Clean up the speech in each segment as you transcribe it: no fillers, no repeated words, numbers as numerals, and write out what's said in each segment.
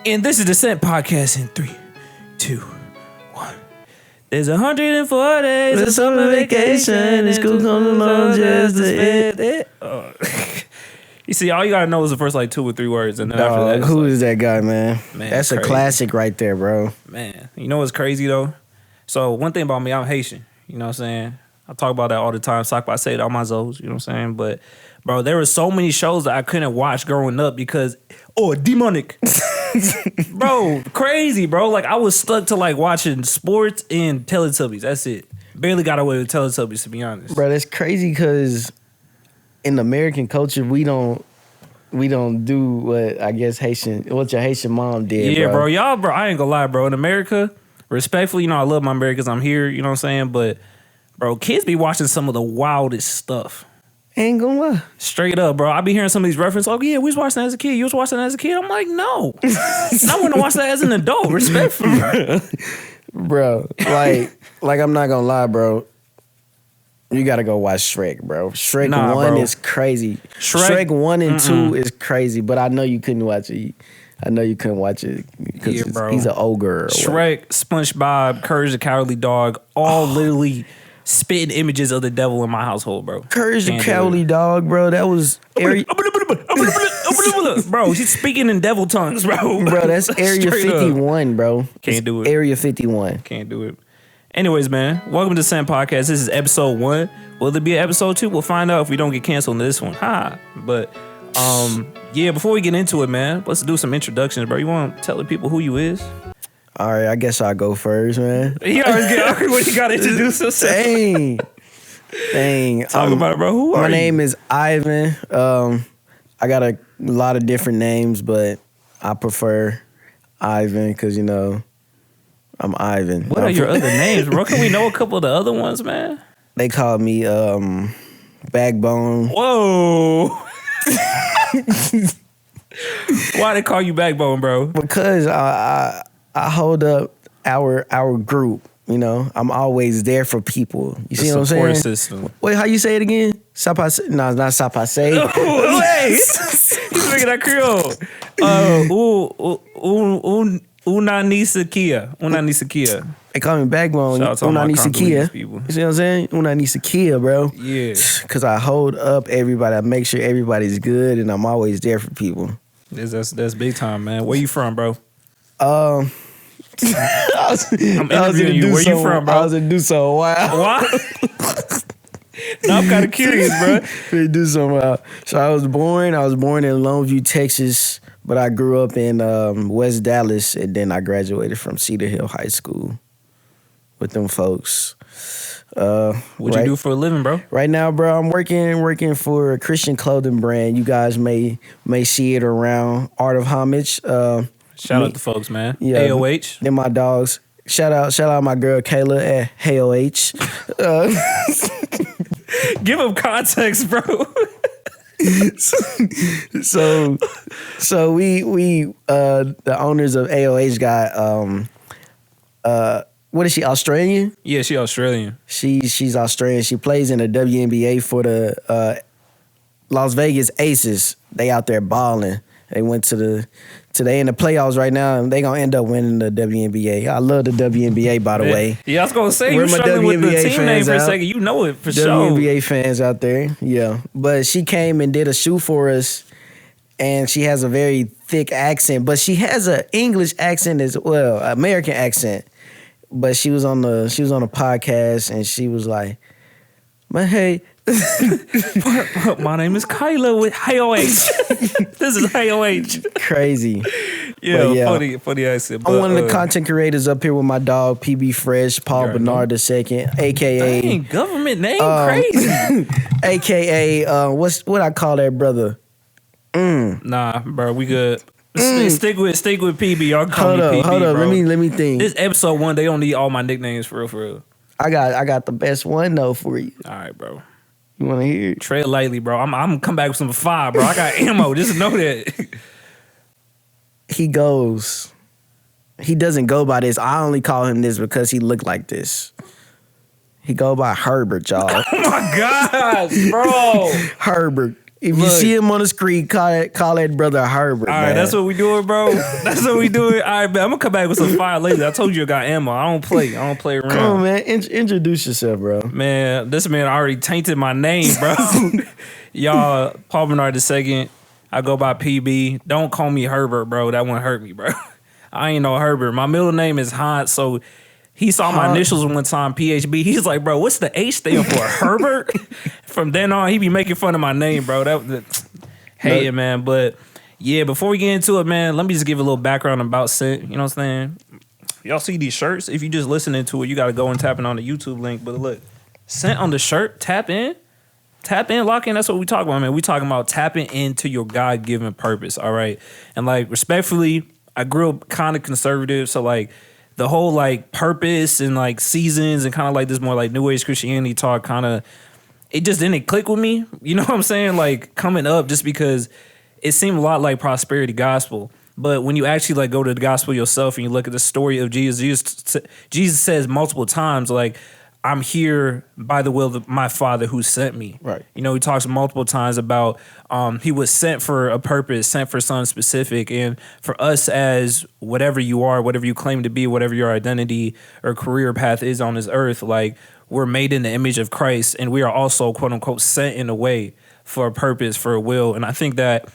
And this is the Scent Podcast in 3, 2, 1. There's 104 days of summer vacation and school comes along just to spend it. You see, all you gotta know is the first like 2 or 3 words, and then after that, who is that guy, man? That's crazy. A classic right there, bro. Man, you know what's crazy though? So one thing about me, I'm Haitian. You know what I'm saying? I talk about that all the time. I say it on my Zoes. You know what I'm saying? But bro, there were so many shows that I couldn't watch growing up because demonic. Bro, crazy, bro. Like I was stuck to like watching sports and Teletubbies. That's it. Barely got away with Teletubbies, to be honest. Bro, that's crazy because in American culture, we don't do what I guess what your Haitian mom did. Yeah, bro. Y'all, bro, I ain't gonna lie, bro. In America, respectfully, you know, I love my Americans. I'm here, you know what I'm saying? But, bro, kids be watching some of the wildest stuff. Ain't gonna lie. Straight up, bro. I be hearing some of these references. Oh, yeah, we was watching that as a kid. You was watching that as a kid? I'm like, no. I want to watch that as an adult, respectfully. Bro, like I'm not gonna lie, bro. You gotta go watch Shrek, bro. Shrek 1 is crazy. Shrek 1 and 2 is crazy, but I know you couldn't watch it. I know you couldn't watch it because he's an ogre. Shrek, SpongeBob, Courage the Cowardly Dog, all literally spitting images of the devil in my household, bro. Courage the Cowardly Dog, bro. That was bro, she's speaking in devil tongues, bro. Bro, that's Area 51, bro. Can't do it. Area 51. Can't do it. Anyways, man, welcome to the Scent Podcast. This is episode 1. Will there be an episode 2? We'll find out if we don't get canceled in this one. But yeah, before we get into it, man, let's do some introductions, bro. You want to tell the people who you is? All right, I guess I'll go first, man. He always get awkward when he got to introduce himself. Dang. Talk about it, bro. Who are you? My name is Ivan. I got a lot of different names, but I prefer Ivan because, you know, I'm Ivan. What are your other names, bro? Can we know a couple of the other ones, man? They call me Backbone. Whoa. Why they call you Backbone, bro? Because I hold up our group. You know, I'm always there for people. You see what I'm saying? Support system. Wait, how you say it again? Sapase? No, it's not sapase. Oh, wait. He's making that Creole. Unanisa Kia. They call me Backbone. Unanisa Kia. You see what I'm saying? Unanisa Kia, bro. Yeah. Because I hold up everybody. I make sure everybody's good, and I'm always there for people. That's big time, man. Where you from, bro? I'm interviewing you. Where you from, bro? I was in Duso. Why? No, I'm kind of curious, bro. So I was born in Longview, Texas, but I grew up in West Dallas, and then I graduated from Cedar Hill High School with them folks. What you do for a living, bro? Right now, bro, I'm working for a Christian clothing brand. You guys may see it around. Art of Homage. Shout out to folks, man. Yeah, AOH. They're my dogs. Shout out my girl Kayla at AOH. Give them context, bro. So we the owners of AOH got what is she, Australian? Yeah, she Australian. She's Australian. She plays in the WNBA for the Las Vegas Aces. They out there balling. They went they in the playoffs right now, and they gonna end up winning the WNBA. I love the WNBA, by the way. Yeah, I was gonna say you're struggling with the team name for a second. You know it for sure. WNBA fans out there, yeah. But she came and did a shoot for us, and she has a very thick accent, but she has an English accent as well, American accent. But she was on a podcast, and she was like, "Man, hey." My name is Kyla with AOH. This is AOH. Crazy. Yeah, funny accent. I'm one of the content creators up here with my dog, PB Fresh, Paul Bernard II, a.k.a. Dang, government name crazy. A.k.a. What I call that brother? Nah, bro, we good. Stick with PB. Y'all call me PB, Hold up. bro. Let me think. This episode 1, they don't need all my nicknames for real. I got the best one though for you. All right, bro. You want to hear it? Tread lightly, bro. I'm gonna come back with some fire, bro. I got ammo. Just know that. He doesn't go by this. I only call him this because he looked like this. He go by Herbert, y'all. Oh my gosh, bro. Herbert. If you Look. see him on the screen, call that brother Herbert. All right, man. that's what we doing, bro. That's what we doing. All right, man. I'm gonna come back with some fire later. I told you I got ammo. I don't play around. Come on, man. Introduce yourself, bro. Man, this man already tainted my name, bro. Y'all, Paul Bernard II. I go by PB. Don't call me Herbert, bro. That won't hurt me, bro. I ain't no Herbert. My middle name is Hans, so he saw my initials one time, PHB. He's like, bro, what's the H stand for? Herbert? From then on, he be making fun of my name, bro. Hey, man. But yeah, before we get into it, man, let me just give a little background about Scent. You know what I'm saying? Y'all see these shirts? If you just listening to it, you got to go and tap in on the YouTube link. But look, Scent on the shirt, tap in, lock in. That's what we talking about, man. We talking about tapping into your God-given purpose, all right? And like, respectfully, I grew up kind of conservative, so like the whole like purpose and like seasons and kind of like this more like New Age Christianity talk kind of, it just didn't click with me. You know what I'm saying? Like coming up, just because it seemed a lot like prosperity gospel. But when you actually like go to the gospel yourself and you look at the story of Jesus says multiple times like, I'm here by the will of my Father who sent me. Right. You know, he talks multiple times about he was sent for a purpose, sent for something specific. And for us as whatever you are, whatever you claim to be, whatever your identity or career path is on this earth, like we're made in the image of Christ and we are also, quote unquote, sent in a way for a purpose, for a will. And I think that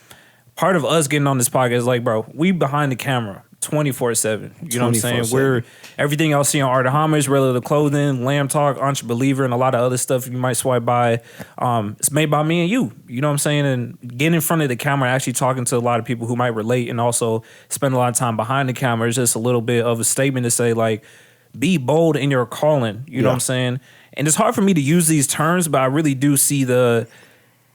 part of us getting on this podcast is like, bro, we behind the camera 24/7. You know what I'm saying? 24/7. We're everything y'all see on Art of Homage, Relative Clothing, Lamb Talk, Believer, and a lot of other stuff you might swipe by. It's made by me and you. You know what I'm saying? And getting in front of the camera, actually talking to a lot of people who might relate and also spend a lot of time behind the camera is just a little bit of a statement to say, like, be bold in your calling. You know what I'm saying? And it's hard for me to use these terms, but I really do see the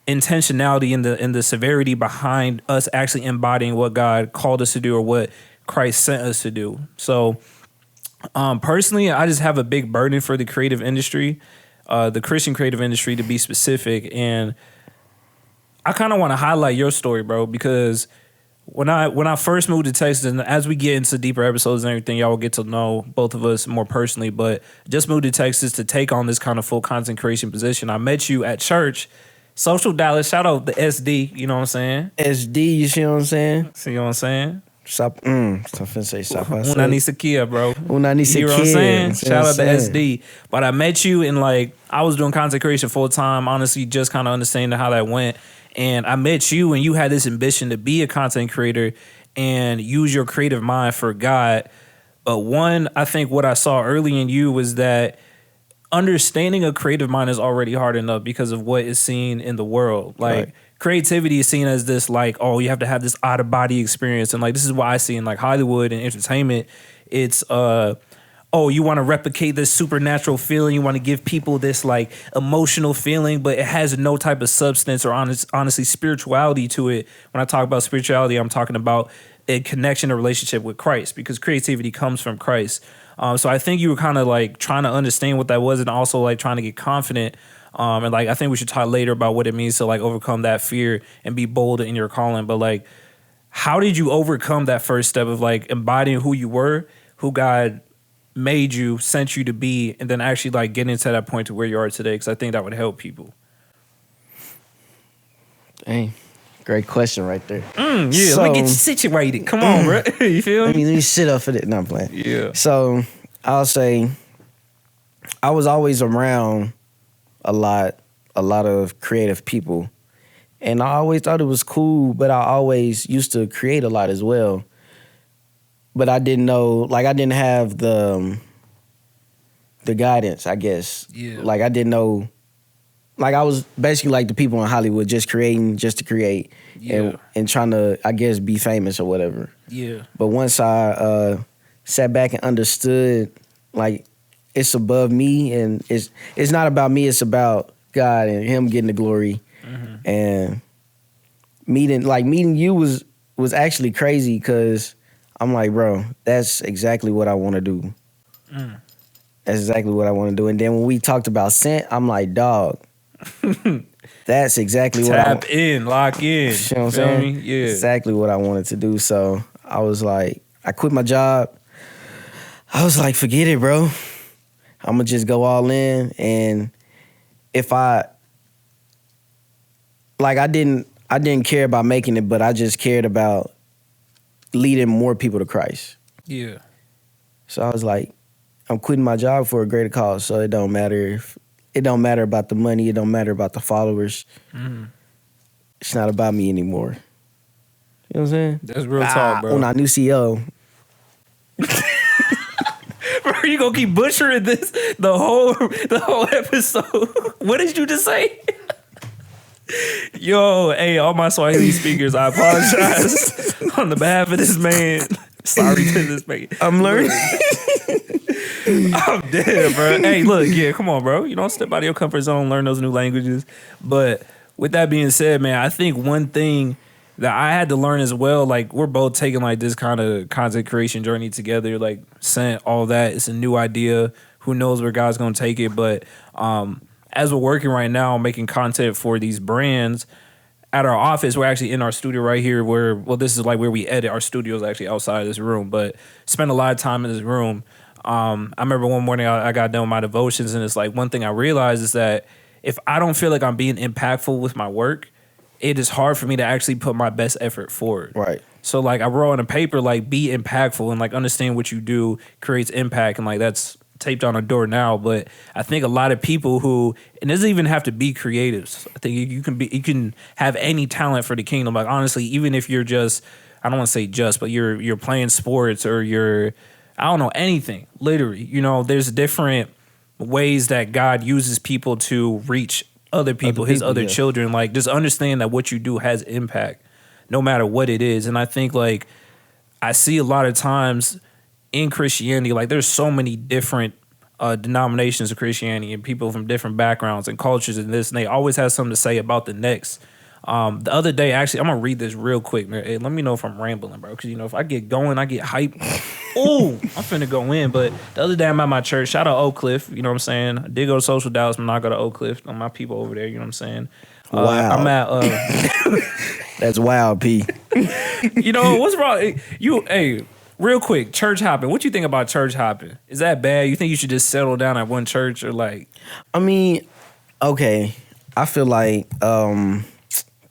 intentionality and the severity behind us actually embodying what God called us to do or what Christ sent us to do. So personally, I just have a big burden for the creative industry, the Christian creative industry to be specific. And I kind of want to highlight your story, bro, because when I first moved to Texas, and as we get into deeper episodes and everything, y'all will get to know both of us more personally, but just moved to Texas to take on this kind of full content creation position. I met you at church, Social Dallas, shout out the SD, you know what I'm saying? SD, you see what I'm saying? See what I'm saying? Stop. I'm finna say stop. Una ni siquiera, bro. Una ni You hear what I'm siquiera. saying? See Shout what out to I'm saying? SD. But I met you and like I was doing content creation full time, honestly, just kind of understanding how that went. And I met you and you had this ambition to be a content creator and use your creative mind for God. But one, I think what I saw early in you was that understanding a creative mind is already hard enough because of what is seen in the world. Like creativity is seen as this like, oh, you have to have this out of body experience. And like, this is why I see in like Hollywood and entertainment, it's, oh, you want to replicate this supernatural feeling. You want to give people this like emotional feeling, but it has no type of substance or honestly spirituality to it. When I talk about spirituality, I'm talking about a connection, a relationship with Christ, because creativity comes from Christ. So I think you were kind of like trying to understand what that was and also like trying to get confident. And like, I think we should talk later about what it means to like overcome that fear and be bold in your calling. But like, how did you overcome that first step of like embodying who you were, who God made you, sent you to be, and then actually like getting to that point to where you are today? Because I think that would help people. Dang. Great question right there. Yeah, let me get you situated. Come on, bro. You feel Let me? me sit up for that. No, I'm playing. Yeah. So I'll say I was always around a lot of creative people. And I always thought it was cool, but I always used to create a lot as well. But I didn't know, like I didn't have the guidance, I guess. Yeah. Like I didn't know, like I was basically like the people in Hollywood, just creating just to create and trying to, I guess, be famous or whatever. Yeah. But once I sat back and understood, like, it's above me and it's not about me, it's about God and Him getting the glory. Mm-hmm. And meeting you was actually crazy because I'm like, bro, that's exactly what I want to do. That's exactly what I want to do. And then when we talked about Scent, I'm like, dog, that's exactly what I Tap in, lock in. You know what I'm Feel saying? me? Yeah. Exactly what I wanted to do. So I was like, I quit my job. I was like, forget it, bro. I'm going to just go all in. And if I like I didn't care about making it, but I just cared about leading more people to Christ. Yeah. So I was like, I'm quitting my job for a greater cause. So it don't matter about the money. It don't matter about the followers. Mm. It's not about me anymore. You know what I'm saying? That's real talk, bro. Una new CEO. Bro, you gonna keep butchering this the whole episode. What did you just say? Yo, hey, all my Swahili speakers, I apologize on the behalf of this man. Sorry to this man. I'm learning. I'm dead, bro. Hey, look, yeah, come on, bro. You don't step out of your comfort zone, learn those new languages. But with that being said, man, I think one thing that I had to learn as well, like we're both taking like this kind of content creation journey together, like sent all that. It's a new idea. Who knows where God's gonna take it? But as we're working right now, making content for these brands at our office, we're actually in our studio right here where, well, this is like where we edit. Our studio is actually outside of this room, but spend a lot of time in this room. I remember one morning I got done with my devotions, and it's like one thing I realized is that if I don't feel like I'm being impactful with my work, it is hard for me to actually put my best effort forward. Right. So like I wrote on a paper, like be impactful and like understand what you do creates impact, and like that's taped on a door now. But I think a lot of people who, and it doesn't even have to be creatives. I think you can have any talent for the kingdom. Like honestly, even if you're just, I don't want to say just, but you're playing sports or you're, I don't know, anything, literally, you know, there's different ways that God uses people to reach other people, his other children. Like just understand that what you do has impact no matter what it is. And I think like I see a lot of times in Christianity, like there's so many different denominations of Christianity and people from different backgrounds and cultures and this, and they always have something to say about the next. The other day, actually, I'm gonna read this real quick. Hey, let me know if I'm rambling, bro. Because you know, if I get going, I get hyped. Ooh, I'm finna go in. But the other day, I'm at my church. Shout out Oak Cliff. You know what I'm saying? I did go to Social Dallas, but not go to Oak Cliff. On my people over there. You know what I'm saying? Wow. I'm at. That's wild, P. You know what's wrong? Hey, real quick, church hopping. What you think about church hopping? Is that bad? You think you should just settle down at one church or like? I mean, okay. I feel like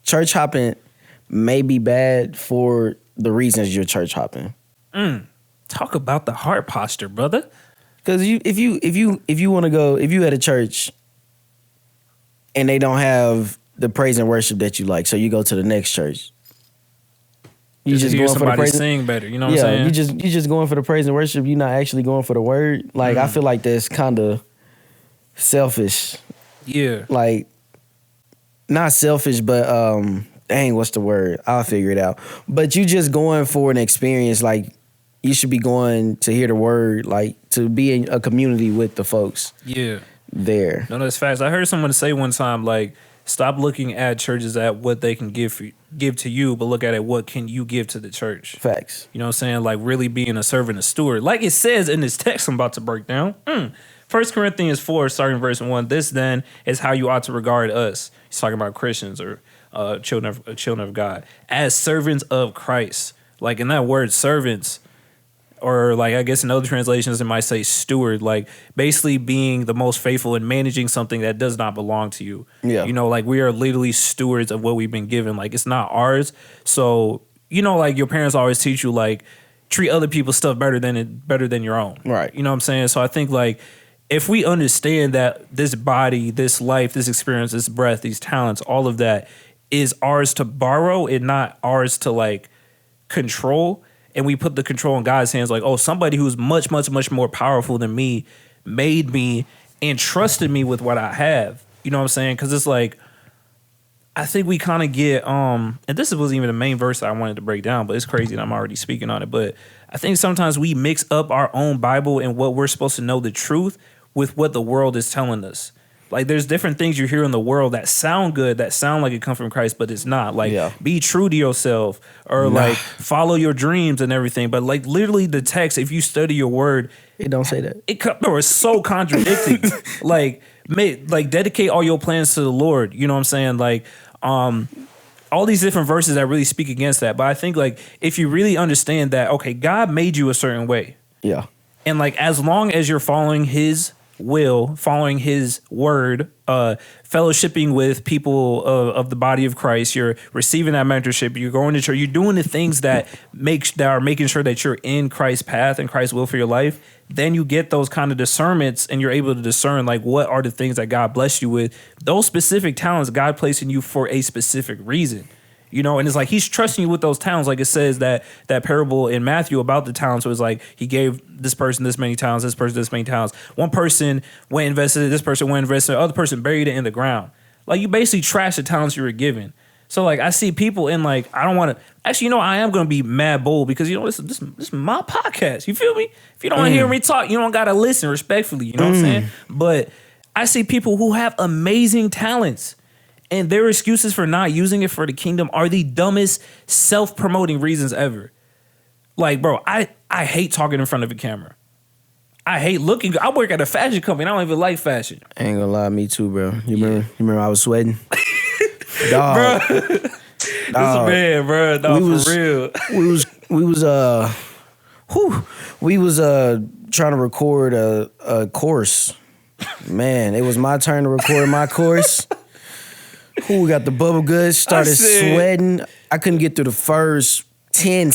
church hopping may be bad for the reasons you're church hopping. Talk about the heart posture, brother. Because if you want to go, if you at a church and they don't have the praise and worship that you like, so you go to the next church. You just hear going for the praise sing better. You know what I'm saying? You just going for the praise and worship. You're not actually going for the word. Like I feel like that's kind of selfish. Yeah. Like not selfish, but dang, what's the word? I'll figure it out. But you just going for an experience. Like you should be going to hear the word, like to be in a community with the folks. Yeah. There. No, that's facts. I heard someone say one time, like, stop looking at churches at what they can give to you, but look at it, what can you give to the church? Facts. You know what I'm saying? Like really being a servant, a steward. Like it says in this text I'm about to break down. 1 Corinthians 4, starting verse 1. This then is how you ought to regard us. He's talking about Christians or children of God as servants of Christ. Like in that word, servants, or like I guess in other translations it might say steward, like basically being the most faithful in managing something that does not belong to you. Yeah. You know, like we are literally stewards of what we've been given. Like it's not ours. So, you know, like your parents always teach you like treat other people's stuff better than your own. Right. You know what I'm saying? So I think like if we understand that this body, this life, this experience, this breath, these talents, all of that is ours to borrow and not ours to like control, and we put the control in God's hands, like, oh, somebody who's much, much, much more powerful than me made me and trusted me with what I have. You know what I'm saying? Because it's like, I think we kind of get, and this wasn't even the main verse I wanted to break down, but it's crazy that I'm already speaking on it. But I think sometimes we mix up our own Bible and what we're supposed to know the truth with what the world is telling us. Like there's different things you hear in the world that sound good, that sound like it come from Christ, but it's not. Like be true to yourself, or like follow your dreams and everything. But like literally the text, if you study your word, it don't say that. It's so contradicting. like dedicate all your plans to the Lord. You know what I'm saying? Like all these different verses that really speak against that. But I think like if you really understand that, okay, God made you a certain way. Yeah. And like as long as you're following his will, following his word, fellowshipping with people of the body of Christ. You're receiving that mentorship. You're going to church. You're doing the things that are making sure that you're in Christ's path and Christ's will for your life. Then you get those kind of discernments, and you're able to discern like what are the things that God blessed you with. Those specific talents God placed in you for a specific reason. You know, and it's like he's trusting you with those talents. Like it says that parable in Matthew about the talents was like he gave this person this many talents, this person this many talents. One person went invested, this person went invested, the other person buried it in the ground. Like you basically trash the talents you were given. So like I see people in like, I don't want to, actually, you know, I am going to be mad bold because, you know, this is my podcast. You feel me? If you don't want to hear me talk, you don't got to listen respectfully. You know what I'm saying? But I see people who have amazing talents. And their excuses for not using it for the kingdom are the dumbest self-promoting reasons ever. Like, bro, I hate talking in front of a camera. I hate looking. I work at a fashion company. I don't even like fashion. I ain't gonna lie, me too, bro. You remember I was sweating? Dog. Bro. This man, bro. No, for real. We was trying to record a course. Man, it was my turn to record my course. We got the bubble goods, started sweating. I couldn't get through the first 10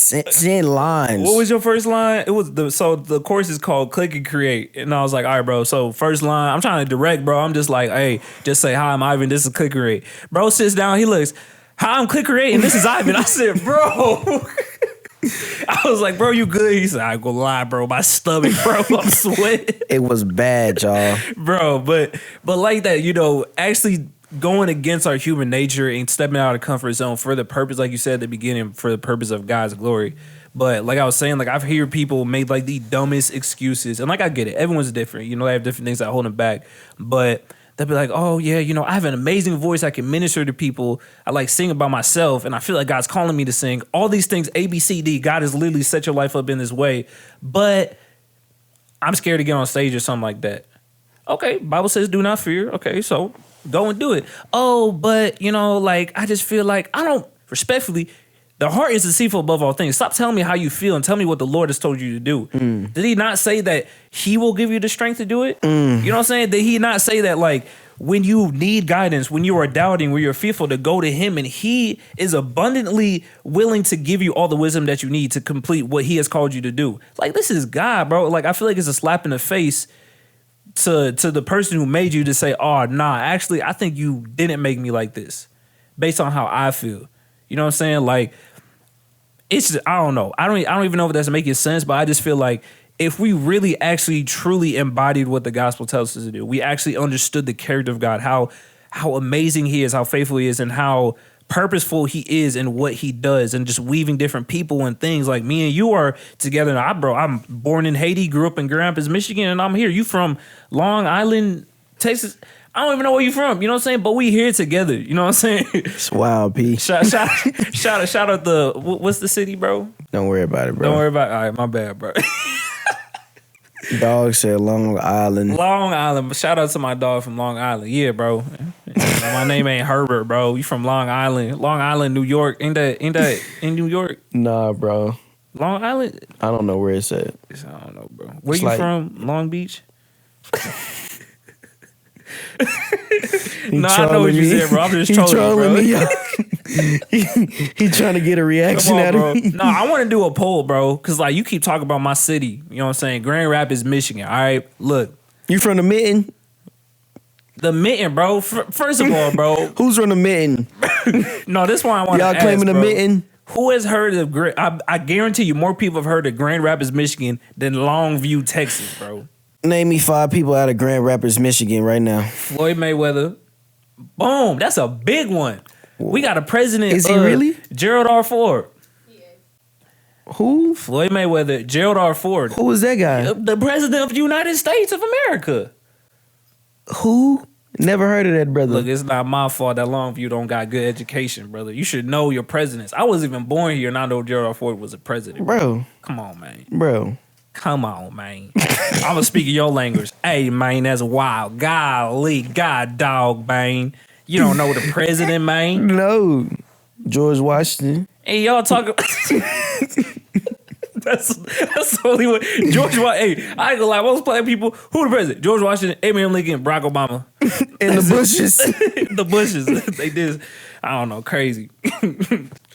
lines. What was your first line? It was the course is called Click and Create. And I was like, all right, bro. So first line, I'm trying to direct, bro. I'm just like, hey, just say, hi, I'm Ivan. This is Click and Create. Bro sits down. He looks, hi, I'm Click and Create. And this is Ivan. I said, bro. I was like, bro, you good? He said, I ain't gonna lie, bro. My stomach, bro. I'm sweating. It was bad, y'all. Bro, but like that, you know, actually going against our human nature and stepping out of the comfort zone for the purpose, like you said at the beginning, for the purpose of God's glory. But like I was saying, like I've heard people make like the dumbest excuses. And like I get it. Everyone's different. You know, they have different things that hold them back. But they'll be like, oh yeah, you know, I have an amazing voice. I can minister to people. I like sing about myself. And I feel like God's calling me to sing. All these things, A, B, C, D. God has literally set your life up in this way. But I'm scared to get on stage or something like that. Okay, Bible says do not fear. Okay, so go and do it. Oh, but, you know, like, I just feel like respectfully, the heart is deceitful above all things. Stop telling me how you feel and tell me what the Lord has told you to do. Did he not say that he will give you the strength to do it? You know what I'm saying? Did he not say that, like, when you need guidance, when you are doubting, when you're fearful, to go to him, and he is abundantly willing to give you all the wisdom that you need to complete what he has called you to do? Like, this is God, bro. Like, I feel like it's a slap in the face to the person who made you to say, oh, nah, actually, I think you didn't make me like this based on how I feel. You know what I'm saying? Like, it's just, I don't know. I don't even know if that's making sense, but I just feel like if we really actually truly embodied what the gospel tells us to do, we actually understood the character of God, how amazing he is, how faithful he is, and how purposeful he is in what he does, and just weaving different people and things. Like me and you are together now. I'm born in Haiti, grew up in Grand Rapids, Michigan, and I'm here. You from Long Island, Texas? I don't even know where you from. You know what I'm saying? But we here together. You know what I'm saying? It's wild, P. Shout out the what's the city, bro? Don't worry about it, bro. Don't worry about it. All right, my bad, bro. Dog said Long Island. Long Island. Shout out to my dog from Long Island. Yeah, bro. My name ain't Herbert, bro. You from Long Island. Long Island, New York. Ain't that in New York? Nah, bro. Long Island? I don't know where it's at. I don't know, bro. Where you from? Long Beach? No, I know what you said, bro. I'm just trolling me, bro. He trying to get a reaction out of me. No, I want to do a poll, bro, because like you keep talking about my city. You know what I'm saying? Grand Rapids, Michigan. All right, look. You from the Mitten? The Mitten, bro. First of all, bro. Who's from the Mitten? No, this one I want to ask, y'all claiming the Mitten? Who has heard of? I guarantee you, more people have heard of Grand Rapids, Michigan, than Longview, Texas, bro. Name me 5 people out of Grand Rapids, Michigan right now. Floyd Mayweather. Boom. That's a big one. We got a president. Is he really? Gerald R. Ford. Who? Floyd Mayweather, Gerald R. Ford. Who is that guy? The president of the United States of America. Who? Never heard of that, brother. Look, it's not my fault that Longview don't got good education, brother. You should know your presidents. I wasn't even born here, and I know Gerald R. Ford was a president. Bro. Come on, man. Bro. Come on, man. I'm going to speak in your language. Hey, man, that's wild. Golly, God dog, man. You don't know the president, man? No. George Washington. Hey, y'all talking... That's the only way. George Washington. Hey, I ain't gonna lie. Most black people. Who the president? George Washington, Abraham Lincoln, Barack Obama, In the bushes. the Bushes. They did. I don't know. Crazy.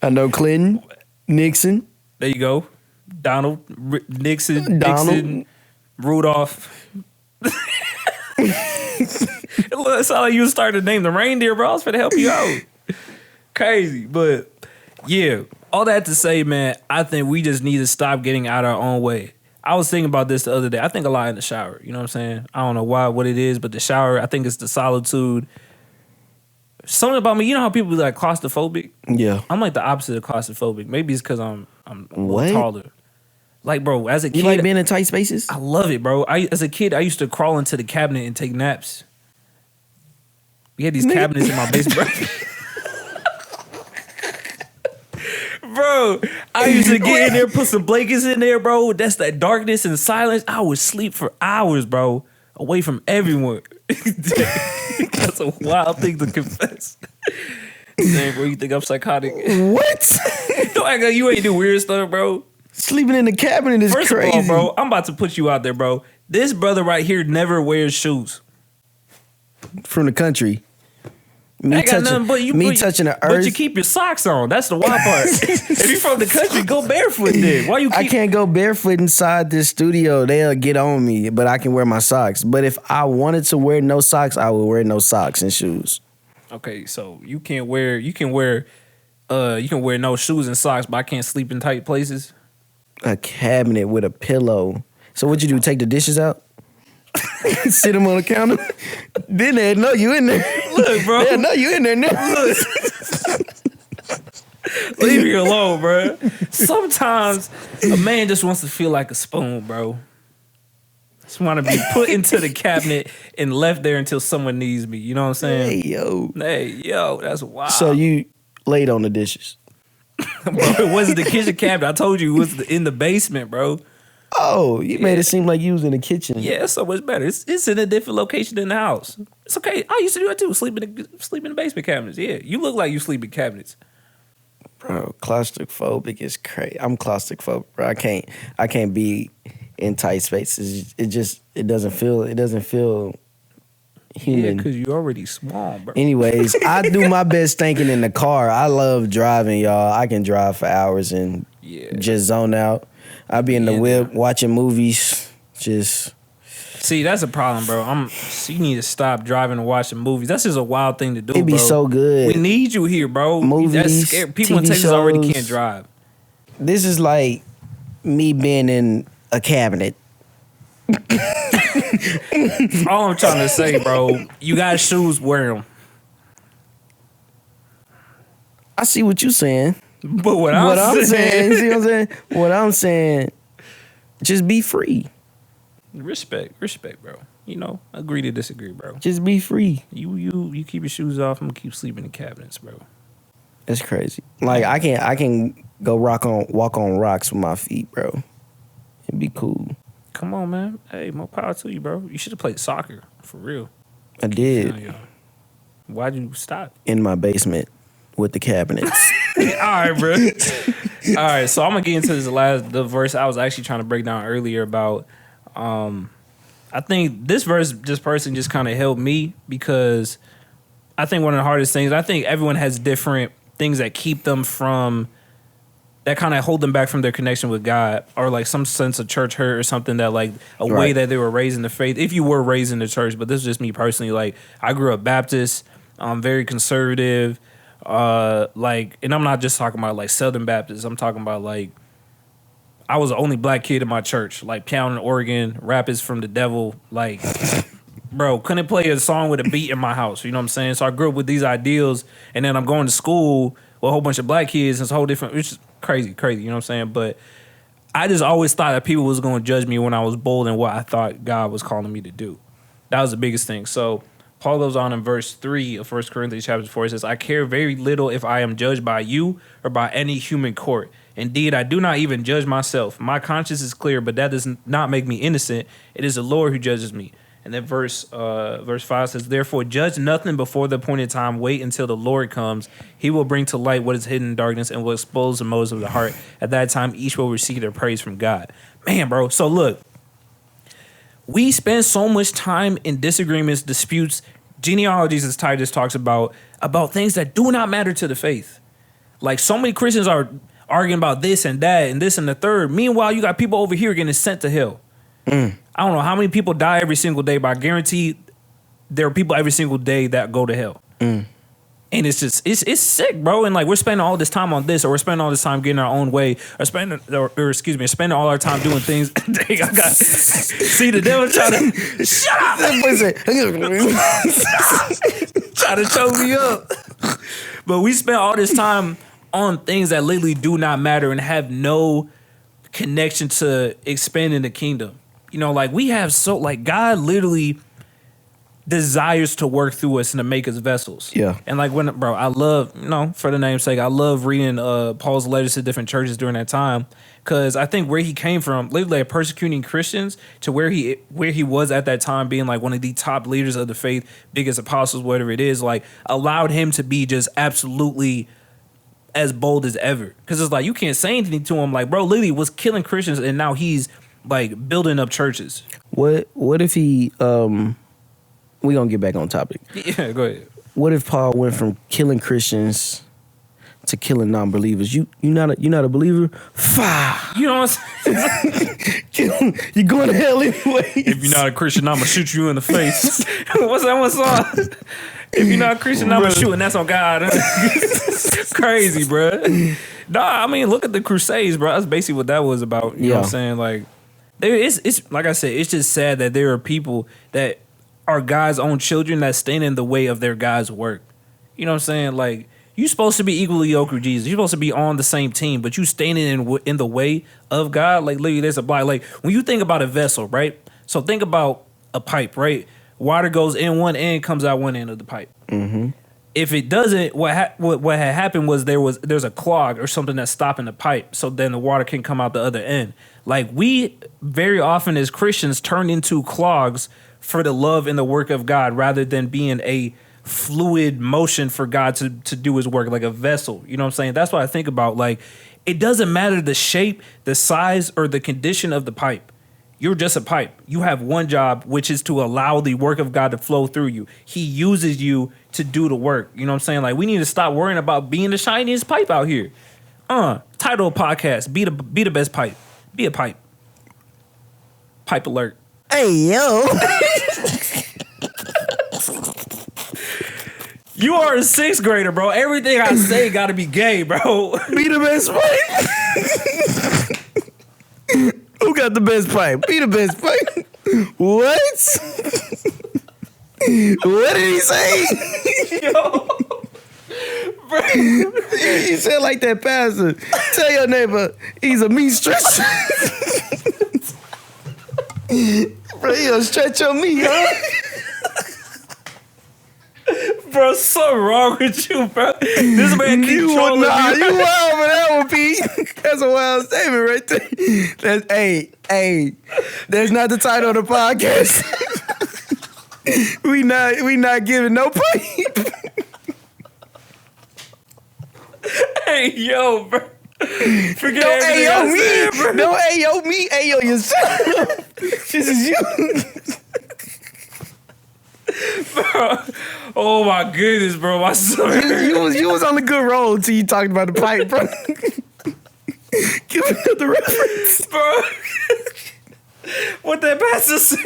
I know Clinton, Nixon. There you go. Donald, Nixon, Rudolph. It sounded like you was starting to name the reindeer, bro. I was finna help you out. Crazy, but yeah. All that to say, man, I think we just need to stop getting out our own way. I was thinking about this the other day. I think a lot in the shower. You know what I'm saying? I don't know what it is, but the shower, I think it's the solitude. Something about me, you know how people be like claustrophobic? Yeah. I'm like the opposite of claustrophobic. Maybe it's because I'm a What? little taller. Like, bro, as a kid, You like being in tight spaces? I love it, bro. As a kid, I used to crawl into the cabinet and take naps. We had these cabinets in my basement, bro. I used to get in there, put some blankets in there, bro. That's that darkness and silence. I would sleep for hours, bro, away from everyone. That's a wild thing to confess. Damn, bro, you think I'm psychotic? What? Don't act like you ain't do weird stuff, bro. Sleeping in the cabinet is First crazy. of all, bro, I'm about to put you out there, bro. This brother right here never wears shoes. From the country. Me I got touching, nothing but you. touching the But earth. you keep your socks on. That's the wild part. If you from the country, go barefoot then. Why you keep... I can't go barefoot inside this studio. They'll get on me, but I can wear my socks. But if I wanted to wear no socks, I would wear no socks and shoes. Okay, so you can wear no shoes and socks, but I can't sleep in tight places. A cabinet with a pillow. So what you do? Take the dishes out? Sit them on the counter? Then they know you in there. Look, bro. They know you in there now. Look. Leave me alone, bro. Sometimes a man just wants to feel like a spoon, bro. Just want to be put into the cabinet and left there until someone needs me. You know what I'm saying? Hey, yo. That's wild. So you laid on the dishes. Bro, it wasn't the kitchen cabinet. I told you it was in the basement, bro. Oh, you made it seem like you was in the kitchen. Yeah, it's so much better. It's in a different location in the house. It's okay. I used to do that too. Sleep in the basement cabinets. Yeah, you look like you sleep in cabinets. Bro, claustrophobic is crazy. I'm claustrophobic, bro. I can't be in tight spaces. It doesn't feel human. Yeah, because you're already small, bro. Anyways, I do my best thinking in the car. I love driving, y'all. I can drive for hours and just zone out. I be in the whip watching movies. Just see, that's a problem, bro. You need to stop driving and watching movies. That's just a wild thing to do. It be bro. so good. We need you here, bro. Movies, that's scary. People in TV Texas already shows. can't drive. This is like me being in a cabinet. All I'm trying to say, bro, you got shoes, wear them. I see what you saying. But what I'm saying, you see what I'm saying? What I'm saying, just be free. respect, bro. You know, agree to disagree, bro. Just be free. You keep your shoes off. I'm gonna keep sleeping in cabinets, bro. That's crazy. Like I can go walk on rocks with my feet, bro. It'd be cool. Come on, man. Hey, more power to you, bro. You should have played soccer for real. I did Yeah. Why'd you stop? in my basement with the cabinets. All right, bro. All right, so I'm gonna get into the verse I was actually trying to break down earlier about. I think this person just kind of helped me because I think one of the hardest things. I think everyone has different things that keep them from. That kind of hold them back from their connection with God, or like some sense of church hurt, or something that like a way Right. that they were raised in the faith. If you were raised in the church, but this is just me personally. Like I grew up Baptist, very conservative. And I'm not just talking about like Southern Baptist. I'm talking about like I was the only black kid in my church, like pounding organ, rap is from the devil, like bro, couldn't play a song with a beat in my house. You know what I'm saying? So I grew up with these ideals, and then I'm going to school with a whole bunch of black kids, and it's a whole different. It's just crazy. You know what I'm saying? But I just always thought that people was going to judge me when I was bold in what I thought God was calling me to do. That was the biggest thing. So Paul goes on in verse 3 of 1 Corinthians chapter 4. He says, I care very little if I am judged by you or by any human court. Indeed, I do not even judge myself. My conscience is clear, but that does not make me innocent. It is the Lord who judges me. And then verse 5 says, "Therefore judge nothing before the appointed time. Wait until the Lord comes. He will bring to light what is hidden in darkness and will expose the motives of the heart. At that time, each will receive their praise from God." Man, bro. So look, we spend so much time in disagreements, disputes, genealogies, as Titus talks about things that do not matter to the faith. Like, so many Christians are arguing about this and that and this and the third. Meanwhile, you got people over here getting sent to hell. I don't know how many people die every single day, but I guarantee there are people every single day that go to hell. And it's just, it's sick, bro. And like, we're spending all this time on this, or we're spending all this time getting our own way, or spending all our time doing things. Dang, I got, see the devil trying to, shut up! Try to choke me up. But we spend all this time on things that literally do not matter and have no connection to expanding the kingdom. You know, like, we have God literally desires to work through us and to make us vessels. Yeah. And like, I love, for the name's sake, I love reading Paul's letters to different churches during that time, because I think where he came from, literally like persecuting Christians, to where he was at that time, being like one of the top leaders of the faith, biggest apostles, whatever it is, like, allowed him to be just absolutely as bold as ever. Because it's like, you can't say anything to him. Like, bro literally was killing Christians, and now he's like building up churches. What if he we gonna get back on topic. Yeah, go ahead. What if Paul went from killing Christians to killing non-believers? You not a believer? Fire. You know what I'm saying? You're going to hell anyway. If you're not a Christian, I'm gonna shoot you in the face. What's that one song? If you're not a Christian, I'm gonna shoot, and that's on God. Crazy, bro. Nah, I mean, look at the Crusades, bro. That's basically what that was about. You know what I'm saying? Like, it's like I said, it's just sad that there are people that are God's own children that stand in the way of their God's work. You know what I'm saying? Like, you're supposed to be equally yoked with Jesus. You're supposed to be on the same team, but you standing in the way of God. Like, literally, there's a block. Like, when you think about a vessel, right? So think about a pipe, right? Water goes in one end, comes out one end of the pipe. Mm-hmm. If it doesn't, what had happened was there's a clog or something that's stopping the pipe, so then the water can come out the other end. Like, we very often as Christians turn into clogs for the love and the work of God, rather than being a fluid motion for God to do his work, like a vessel. You know what I'm saying? That's what I think about. Like, it doesn't matter the shape, the size, or the condition of the pipe. You're just a pipe. You have one job, which is to allow the work of God to flow through you. He uses you to do the work. You know what I'm saying? Like, we need to stop worrying about being the shiniest pipe out here. Title of podcast, be the best pipe. Be a pipe. Pipe alert. Hey, yo. You are a sixth grader, bro. Everything I say gotta be gay, bro. Be the best pipe. Who got the best pipe? Be the best pipe. What? What did he say? Yo. Bro. You said like that pastor. Tell your neighbor he's a meat stretcher. Bro, he'll stretch your meat, huh? Bro, something wrong with you, bro. This man keep trolling me. You wild for that one, P. That's a wild statement right there. That's, hey, that's not the title of the podcast. we not giving no pipe. Hey, yo, bro. Forget Don't everything ayo I me. said, bro. Don't ayo me. Ayo yourself. This is you. Bro. Oh my goodness, bro. My son. You was on the good road till you talked about the pipe, bro. Give me the reference, bro. What that pastor say?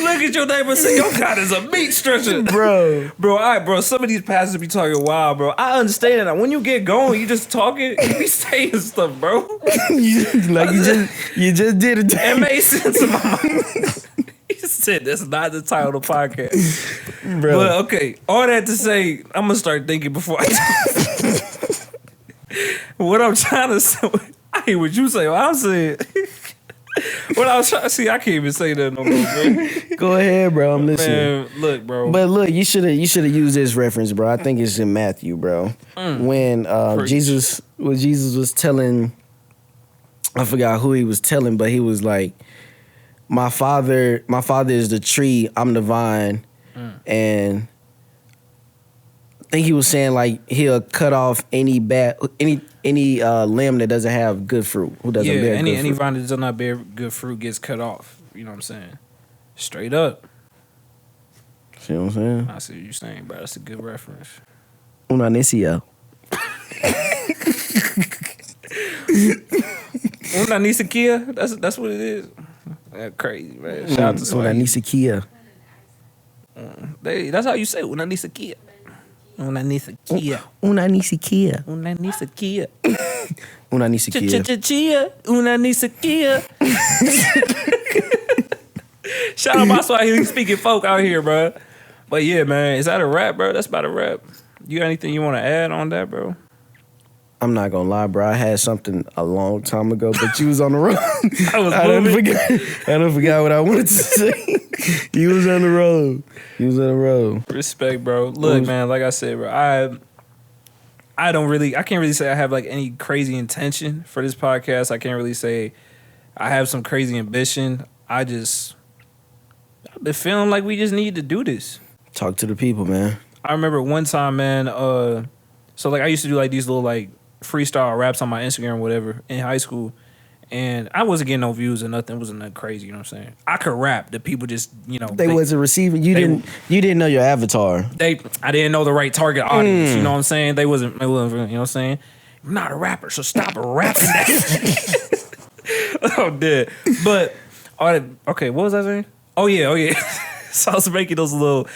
Look at your neighbor and say, your God is a meat stretcher. Bro. Bro, all right, bro. Some of these pastors be talking wild, bro. I understand that. When you get going, you just talking, you be saying stuff, bro. you just did it. It made sense in my mind. He said that's not the title of the podcast. Bro. But okay, all that to say, I'm gonna start thinking before I what I'm trying to say. I hear what you say. What I'm saying. What I was trying to see, I can't even say that no more, bro. Go ahead, bro. I'm listening. Man, look, bro. But look, you should have used this reference, bro. I think it's in Matthew, bro. When Jesus was telling, I forgot who he was telling, but he was like, my father is the tree, I'm the vine, and I think he was saying like he'll cut off any limb that doesn't have good fruit. Who doesn't bear any good fruit. vine that does not bear good fruit gets cut off. You know what I'm saying? Straight up. See what I'm saying? I see what you're saying, bro. That's a good reference. Una necia. Una Nisakia? That's what it is. That's crazy, man. Shout out to Una Swahili. necia. That's how you say it. Una Nisakia. Una Nisakia. Una necia. Una Nisakia. Una necia. Chia. Una Nisakia. Shout out my Swahili speaking folk out here, bro. But yeah, man, is that a wrap, bro? That's about a wrap. You got anything you want to add on that, bro? I'm not gonna lie, bro. I had something a long time ago, but you was on the road. I done forgot what I wanted to say. You was on the road. Respect, bro. Look, man, like I said, bro, I can't really say I have like any crazy intention for this podcast. I can't really say I have some crazy ambition. I've been feeling like we just need to do this. Talk to the people, man. I remember one time, man, so like I used to do like these little like freestyle raps on my Instagram or whatever in high school. And I wasn't getting no views or nothing. It wasn't that crazy, you know what I'm saying? I could rap. The people just, They wasn't receiving. You didn't know your avatar. I didn't know the right target audience, you know what I'm saying? They wasn't, you know what I'm saying? I'm not a rapper, so stop rapping that. Oh, dead. But, okay, what was I saying? Oh, yeah. So I was making those little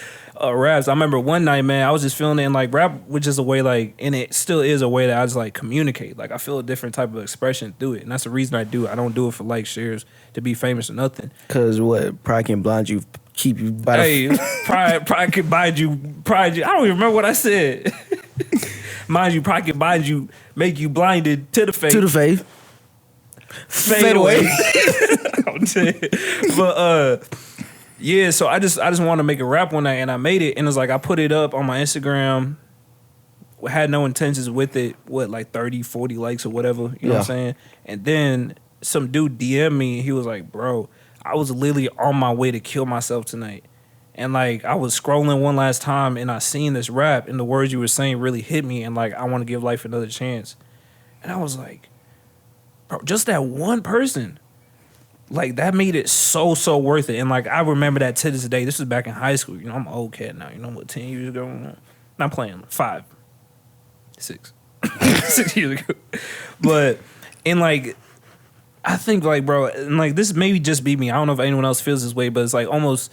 raps. I remember one night, man, I was just feeling it, and like rap was just a way, like, and it still is a way that I just like communicate. Like I feel a different type of expression through it, and that's the reason I do it. I don't do it for like shares to be famous or nothing. Cause what? Pride can blind you, keep you by the pride can bind you. Pride, I don't even remember what I said. Mind you, pride can bind you, make you blinded to the faith. To the faith. Fade away. I'm dead. But yeah, so I just wanted to make a rap one night, and I made it, and it was like I put it up on my Instagram, had no intentions with it, like 30, 40 likes or whatever, you know what I'm saying? And then some dude DM'd me, and he was like, bro, I was literally on my way to kill myself tonight. And like I was scrolling one last time, and I seen this rap, and the words you were saying really hit me, and like I want to give life another chance. And I was like, bro, just that one person, like that made it so worth it. And like I remember that to this day. This was back in high school. You know, I'm an old cat now. You know what, 10 years ago? Not playing. 5, 6. 6 years ago. But and like I think like, bro, and like this maybe just be me. I don't know if anyone else feels this way, but it's like almost,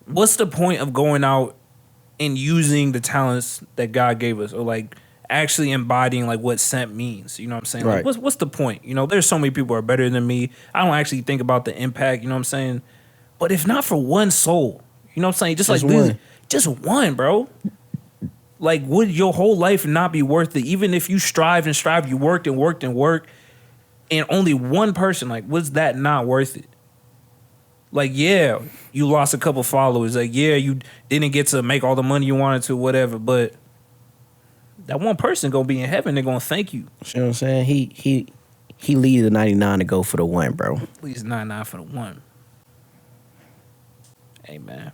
what's the point of going out and using the talents that God gave us, or like actually embodying like what scent means? You know what I'm saying? Right. Like what's the point? You know, there's so many people who are better than me. I don't actually think about the impact, you know what I'm saying? But if not for one soul, you know what I'm saying? Just one, bro. Like, would your whole life not be worth it? Even if you strive, you worked, and only one person, like, was that not worth it? Like, yeah, you lost a couple followers. Like, yeah, you didn't get to make all the money you wanted to, whatever. But that one person gonna be in heaven. They're gonna thank you. You know what I'm saying? He leave the 99 to go for the one, bro. Please 99 for the one. Amen.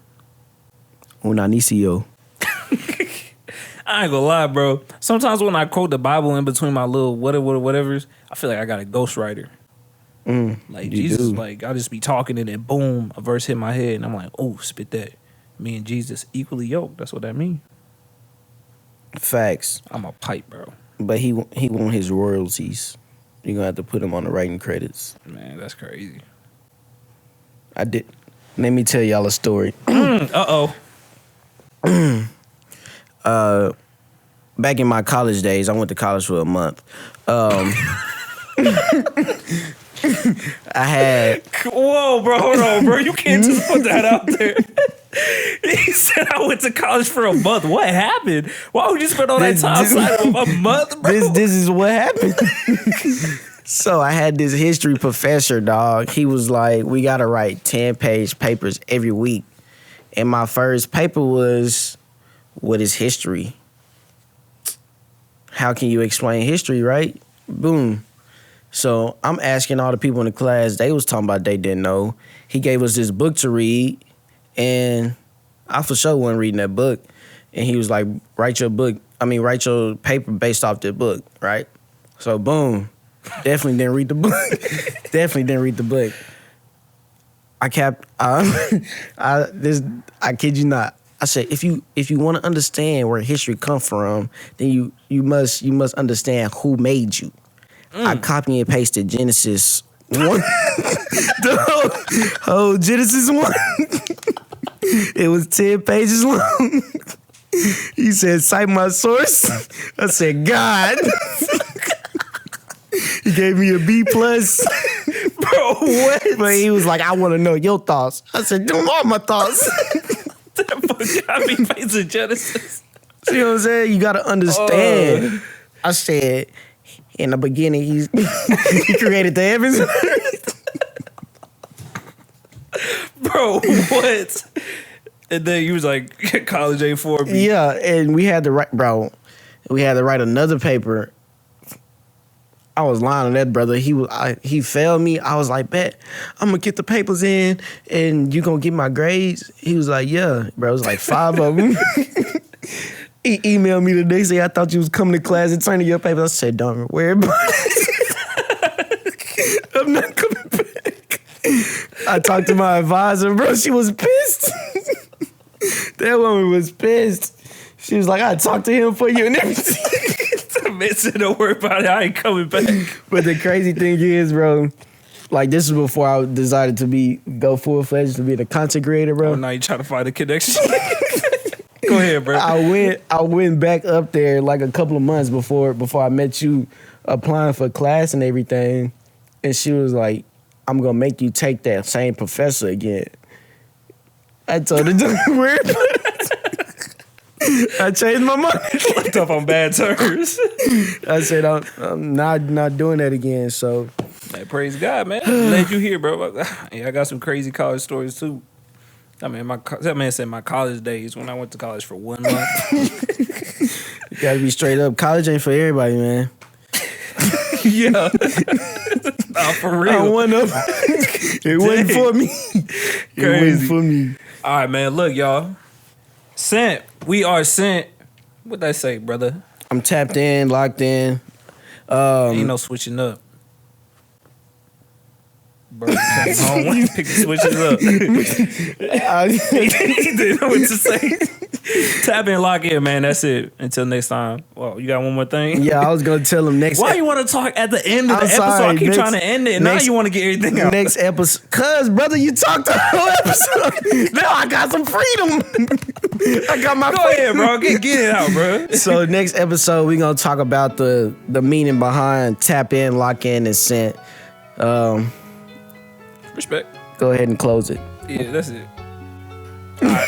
Una necio. I ain't gonna lie, bro. Sometimes when I quote the Bible in between my little whatever's, I feel like I got a ghostwriter. Like Jesus, like I'll just be talking and then boom, a verse hit my head and I'm like, oh, spit that. Me and Jesus equally yoked. That's what that means. Facts. I'm a pipe, bro. But he want his royalties. You're gonna have to put him on the writing credits. Man, that's crazy. I did. Let me tell y'all a story. Back in my college days, I went to college for a month. I had. Whoa, bro, hold on, bro. You can't just put that out there. He said I went to college for a month. What happened? Why would you spend all that time outside of a month, bro? This is what happened. So I had this history professor, dog. He was like, we got to write 10-page papers every week. And my first paper was, what is history? How can you explain history, right? Boom. So I'm asking all the people in the class, they was talking about they didn't know. He gave us this book to read, and I for sure wasn't reading that book. And he was like, write your paper based off that book, right? So boom, definitely didn't read the book. Definitely didn't read the book. I kid you not. I said, if you want to understand where history come from, then you must understand who made you. I copy and pasted Genesis 1. The whole Genesis 1. It was 10 pages long. He said, cite my source. I said, God. He gave me a B+. Bro, what? But he was like, I want to know your thoughts. I said, don't know my thoughts. That book got me facing Genesis. See what I'm saying? You got to understand. I said, in the beginning, he created the heavens. Bro, what? And then you was like, college ain't for me. Yeah, and we had to write another paper. I was lying on that brother. He failed me. I was like, bet, I'm gonna get the papers in and you gonna get my grades? He was like, yeah. Bro, it was like 5 of them. He emailed me the next day. I thought you was coming to class and turning your papers. I said, don't worry about it. I'm not coming back. I talked to my advisor, bro. She was pissed. That woman was pissed. She was like, I talked to him for you and everything. Man said, don't worry about it. I ain't coming back. But the crazy thing is, bro, like this is before I decided to go full-fledged to be the content creator, bro. Oh, now you trying to find a connection. Go ahead, bro. I went back up there like a couple of months before I met you, applying for class and everything. And she was like, I'm going to make you take that same professor again. I told her, don't worry about it. I changed my mind. Left up on bad terms. I said, I'm not doing that again, so. Hey, praise God, man. Glad you here, bro. Yeah, I got some crazy college stories, too. I mean, that man said my college days when I went to college for 1 month. You gotta be straight up. College ain't for everybody, man. Yeah. Nah, for real. I went up. It wasn't for me. It wasn't for me. All right, man. Look, y'all. Sent. We are sent. What'd I say, brother? I'm tapped in, locked in. Ain't no switching up. Bro, came home when you pick the switches up. He didn't know what to say. Tap in, lock in, man. That's it. Until next time. Well, you got one more thing? Yeah, I was gonna tell him next. Why you want to talk at the end of the episode? I keep trying to end it. And now you want to get everything out. Next episode. Cause, brother, you talked the whole episode. Now I got some freedom. I got my freedom. Go ahead, bro. Get it out, bro. So next episode, we're gonna talk about the meaning behind tap in, lock in, and sent. Respect. Go ahead and close it. Yeah, that's it. All right.